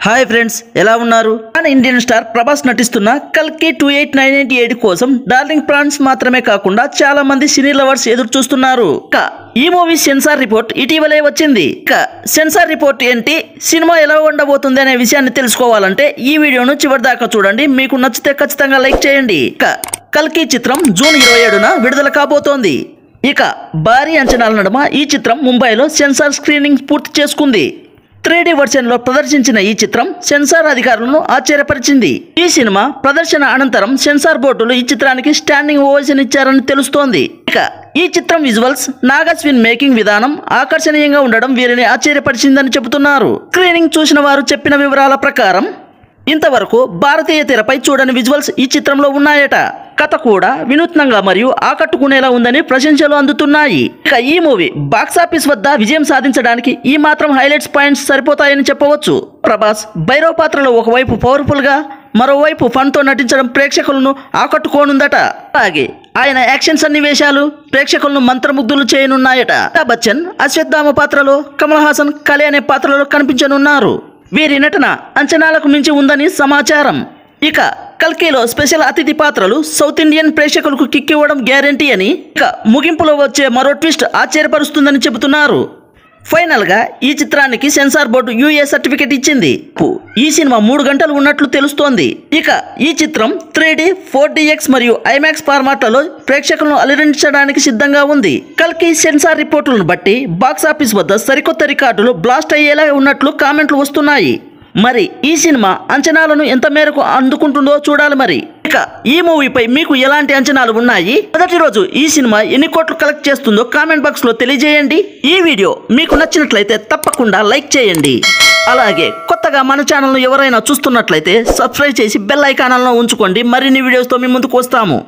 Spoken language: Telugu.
హాయ్ ఫ్రెండ్స్, ఎలా ఉన్నారు? మన ఇండియన్ స్టార్ ప్రభాస్ నటిస్తున్న కల్కి 28988 కోసం డార్లింగ్ ప్రాన్స్ మాత్రమే కాకుండా చాలా మంది సినీ లవర్స్ ఎదురు చూస్తున్నారు. ఈ మూవీ సెన్సార్ రిపోర్ట్ ఇటీవలే వచ్చింది. సెన్సార్ రిపోర్ట్ ఏంటి, సినిమా ఎలా ఉండబోతుంది అనే విషయాన్ని తెలుసుకోవాలంటే ఈ వీడియోను చివరి దాకా చూడండి. మీకు నచ్చితే ఖచ్చితంగా లైక్ చేయండి. కల్కి చిత్రం జూన్ 27న విడుదల కాబోతోంది. ఇక భారీ అంచనాల నడుమ ఈ చిత్రం ముంబైలో సెన్సార్ స్క్రీనింగ్ పూర్తి చేసుకుంది. 3D వర్షన్లో ప్రదర్శించిన ఈ చిత్రం సెన్సార్ అధికారులను ఆశ్చర్యపరిచింది. ఈ సినిమా ప్రదర్శన అనంతరం సెన్సార్ బోర్డులు ఈ చిత్రానికి స్టాండింగ్ ఓవేషన్ ఇచ్చారని తెలుస్తోంది. ఇక ఈ చిత్రం విజువల్స్, నాగస్విన్ మేకింగ్ విధానం ఆకర్షణీయంగా ఉండడం వీరిని ఆశ్చర్యపరిచిందని చెబుతున్నారు. స్క్రీనింగ్ చూసిన వారు చెప్పిన వివరాల ప్రకారం ఇంతవరకు భారతీయ తెరపై చూడని విజువల్స్ ఈ చిత్రంలో ఉన్నాయట. కథ కూడా వినూత్నంగా మరియు ఆకట్టుకునేలా ఉందని ప్రశంసలు అందుతున్నాయి. ఇక ఈ మూవీ బాక్సాఫీస్ వద్ద విజయం సాధించడానికి ఈ మాత్రం హైలైట్స్ పాయింట్స్ సరిపోతాయని చెప్పవచ్చు. ప్రభాస్ భైరవ పాత్రలో ఒకవైపు పవర్ఫుల్ గా, మరోవైపు ఫన్ తో నటించడం ప్రేక్షకులను ఆకట్టుకోనుందట. అలాగే ఆయన యాక్షన్ సన్నివేశాలు ప్రేక్షకులను మంత్రముగ్ధులు చేయనున్నాయట. అమితాబ్ బచ్చన్ అశ్వత్థామ పాత్రలో, కమల్ హాసన్ కలే అనే పాత్రలో కనిపించనున్నారు. వీరి నటన అంచనాలకు మించి ఉందని సమాచారం. ఇక కల్కిలో స్పెషల్ అతిథి పాత్రలు సౌత్ ఇండియన్ ప్రేక్షకులకు కిక్ ఇవ్వడం గ్యారంటీ అని, ఇక ముగింపులో వచ్చే మరో ట్విస్ట్ ఆశ్చర్యపరుస్తుందని చెబుతున్నారు. ఫైనల్ గా ఈ చిత్రానికి సెన్సార్ బోర్డు యూఏ సర్టిఫికెట్ ఇచ్చింది. ఈ సినిమా 3 గంటలు ఉన్నట్లు తెలుస్తోంది. ఇక ఈ చిత్రం 3D, 4DX మరియు ఐమాక్స్ ఫార్మాట్లలో ప్రేక్షకులను అలరించడానికి సిద్ధంగా ఉంది. కల్కి సెన్సార్ రిపోర్టులను బట్టి బాక్సాఫీస్ వద్ద సరికొత్త రికార్డులు బ్లాస్ట్ అయ్యేలా ఉన్నట్లు కామెంట్లు వస్తున్నాయి. మరి ఈ సినిమా అంచనాలను ఎంత మేరకు అందుకుంటుందో చూడాలి. మరి ఇక ఈ మూవీపై మీకు ఎలాంటి అంచనాలు ఉన్నాయి? మొదటి రోజు ఈ సినిమా ఎన్ని కోట్లు కలెక్ట్ చేస్తుందో కామెంట్ బాక్స్ లో తెలియజేయండి. ఈ వీడియో మీకు నచ్చినట్లయితే తప్పకుండా లైక్ చేయండి. అలాగే కొత్తగా మన ఛానల్ను ఎవరైనా చూస్తున్నట్లయితే సబ్స్క్రైబ్ చేసి బెల్ ఐకాన్లను ఉంచుకోండి. మరిన్ని వీడియోస్తో మీ ముందుకు వస్తాము.